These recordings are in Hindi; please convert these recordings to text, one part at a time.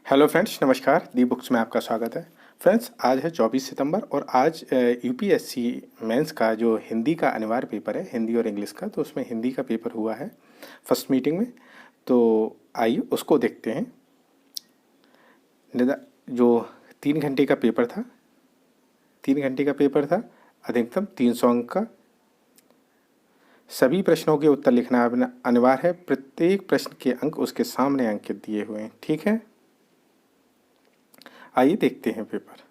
हेलो फ्रेंड्स, नमस्कार। दी बुक्स में आपका स्वागत है। फ्रेंड्स, आज है 24 सितंबर और आज यूपीएससी मेंस का जो हिंदी का अनिवार्य पेपर है, हिंदी और इंग्लिश का, तो उसमें हिंदी का पेपर हुआ है फर्स्ट मीटिंग में। तो आइए उसको देखते हैं। जो 3 घंटे का पेपर था, 3 घंटे का पेपर था, अधिकतम 300 अंक का। सभी प्रश्नों के उत्तर लिखना अनिवार्य है। प्रत्येक प्रश्न के अंक उसके सामने अंकित दिए हुए हैं। ठीक है, आइए देखते हैं पेपर।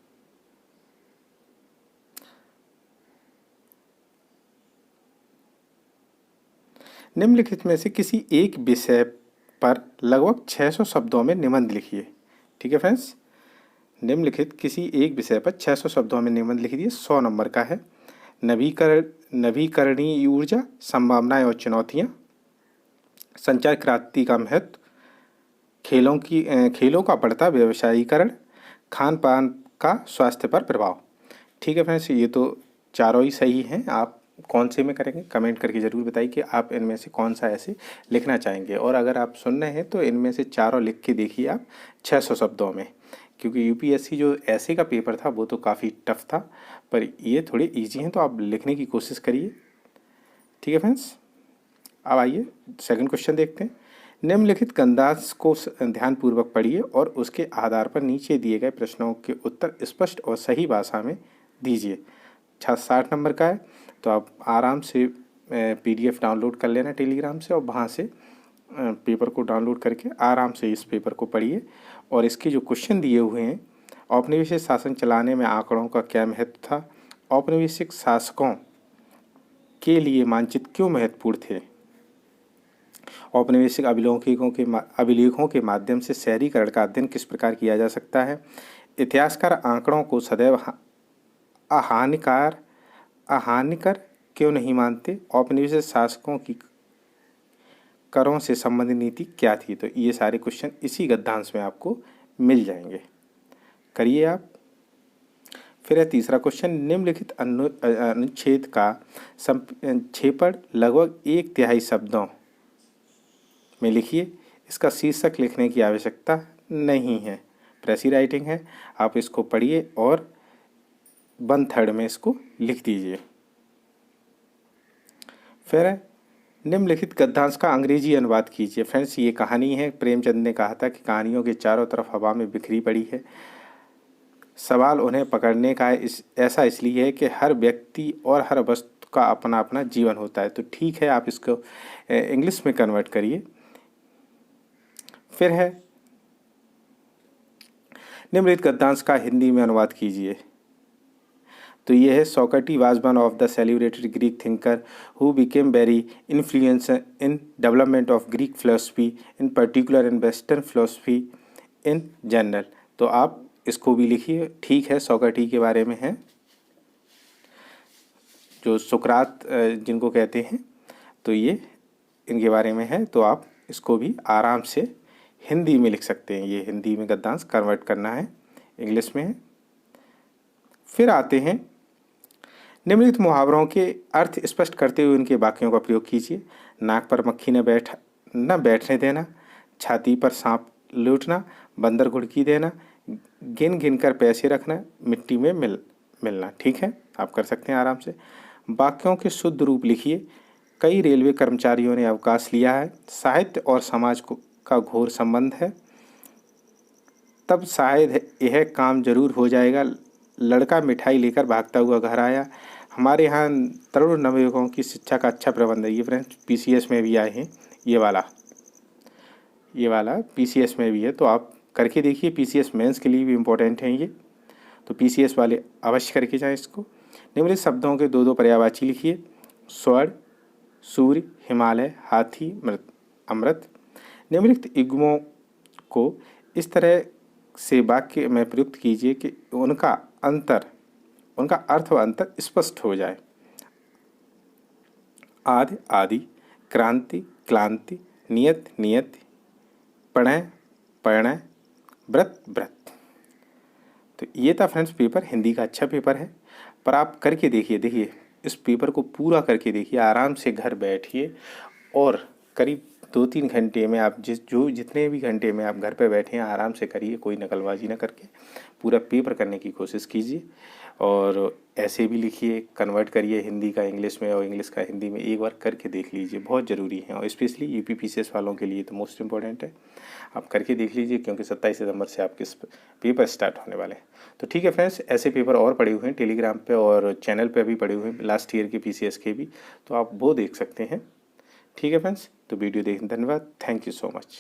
निम्नलिखित में से किसी एक विषय पर लगभग 600 शब्दों में निबंध लिखिए। ठीक है फ्रेंड्स, निम्नलिखित किसी एक विषय पर 600 शब्दों में निबंध लिख दिए। 100 नंबर का है। नवीकरणीय ऊर्जा, संभावनाएं और चुनौतियां, संचार क्रांति का महत्व, खेलों का बढ़ता व्यवसायीकरण, खान पान का स्वास्थ्य पर प्रभाव। ठीक है फ्रेंड्स, ये तो चारों ही सही हैं। आप कौन से में करेंगे कमेंट करके ज़रूर बताइए कि आप इनमें से कौन सा ऐसे लिखना चाहेंगे। और अगर आप सुन रहे हैं तो इनमें से चारों लिख के देखिए आप 600 शब्दों में, क्योंकि यूपीएससी जो ऐसे का पेपर था वो तो काफ़ी टफ था, पर ये थोड़े इजी हैं, तो आप लिखने की कोशिश करिए। ठीक है फ्रेंड्स, अब आइए सेकंड क्वेश्चन देखते हैं। निम्नलिखित गद्यांश को ध्यानपूर्वक पढ़िए और उसके आधार पर नीचे दिए गए प्रश्नों के उत्तर स्पष्ट और सही भाषा में दीजिए। 60 नंबर का है, तो आप आराम से पीडीएफ डाउनलोड कर लेना टेलीग्राम से, और वहाँ से पेपर को डाउनलोड करके आराम से इस पेपर को पढ़िए। और इसके जो क्वेश्चन दिए हुए हैं, औपनिवेशिक शासन चलाने में आंकड़ों का क्या महत्व था, औपनिवेशिक शासकों के लिए मानचित्र क्यों महत्वपूर्ण थे, औपनिवेशिक अभिलेखों के माध्यम से शहरीकरण का अध्ययन किस प्रकार किया जा सकता है, इतिहासकार आंकड़ों को सदैव अहानिकर क्यों नहीं मानते, औपनिवेशिक शासकों की करों से संबंधित नीति क्या थी। तो ये सारे क्वेश्चन इसी गद्यांश में आपको मिल जाएंगे, करिए आप। फिर है तीसरा क्वेश्चन। निम्नलिखित अनुच्छेद का संक्षेपण लगभग 1/3 शब्दों में लिखिए। इसका शीर्षक लिखने की आवश्यकता नहीं है, प्रेसी राइटिंग है। आप इसको पढ़िए और 1/3 में इसको लिख दीजिए। फिर निम्नलिखित गद्यांश का अंग्रेजी अनुवाद कीजिए। फ्रेंड्स, ये कहानी है। प्रेमचंद ने कहा था कि कहानियों के चारों तरफ हवा में बिखरी पड़ी है। सवाल उन्हें पकड़ने का ऐसा इसलिए है कि हर व्यक्ति और हर वस्तु का अपना अपना जीवन होता है। तो ठीक है, आप इसको इंग्लिश में कन्वर्ट करिए। फिर है निम्नलिखित गद्यांश का हिंदी में अनुवाद कीजिए। तो ये है, Socrates was one of the celebrated Greek thinker who became very influence in development of Greek philosophy in particular and western philosophy in general. तो आप इसको भी लिखिए। ठीक है, सोक्रेटिस के बारे में है, जो सुकरात जिनको कहते हैं, तो ये इनके बारे में है। तो आप इसको भी आराम से हिंदी में लिख सकते हैं। ये हिंदी में गद्यांश कन्वर्ट करना है, इंग्लिश में है। फिर आते हैं निम्नलिखित मुहावरों के अर्थ स्पष्ट करते हुए उनके वाक्यों का प्रयोग कीजिए। नाक पर मक्खी न बैठने देना, छाती पर सांप लूटना, बंदर घुड़की देना, गिन गिन कर पैसे रखना, मिट्टी में मिलना। ठीक है, आप कर सकते हैं आराम से। वाक्यों के शुद्ध रूप लिखिए। कई रेलवे कर्मचारियों ने अवकाश लिया है। साहित्य और समाज का घोर संबंध है। तब शायद यह काम जरूर हो जाएगा। लड़का मिठाई लेकर भागता हुआ घर आया। हमारे यहाँ तरुण नवयुवकों की शिक्षा का अच्छा प्रबंध है। ये फ्रेंड्स पीसीएस में भी आए हैं, ये वाला पीसीएस में भी है, तो आप करके देखिए। पीसीएस मेंस के लिए भी इम्पोर्टेंट है ये, तो पीसीएस वाले अवश्य करके जाएं इसको। निम्नलिखित शब्दों के 2-2 पर्यायवाची लिखिए। स्वर्ण, सूर्य, हिमालय, हाथी, अमृत। निम्नलिखित युग्मों को इस तरह से वाक्य में प्रयुक्त कीजिए कि उनका अर्थ व अंतर स्पष्ट हो जाए। आदि आदि, क्रांति क्लांति, नियत नियति, प्रणय परिणय, व्रत व्रत। तो ये था फ्रेंड्स पेपर। हिंदी का अच्छा पेपर है, पर आप करके देखिए इस पेपर को पूरा करके देखिए। आराम से घर बैठिए और करीब 2-3 घंटे में आप जितने भी घंटे में आप घर पे बैठे हैं आराम से करिए, कोई नकलबाजी ना करके पूरा पेपर करने की कोशिश कीजिए। और ऐसे भी लिखिए, कन्वर्ट करिए हिंदी का इंग्लिश में और इंग्लिश का हिंदी में, एक बार करके देख लीजिए, बहुत ज़रूरी है। और स्पेशली यूपीपीसीएस वालों के लिए तो मोस्ट इम्पॉर्टेंट है, आप करके देख लीजिए, क्योंकि 27 सितंबर से आपके पेपर स्टार्ट होने वाले हैं। तो ठीक है फ्रेंड्स, ऐसे पेपर और पड़े हुए हैं टेलीग्राम पे और चैनल पे भी पड़े हुए हैं लास्ट ईयर के पीसीएस के भी, तो आप वो देख सकते हैं। ठीक है फ्रेंड्स, तो वीडियो देखने धन्यवाद, थैंक यू सो मच।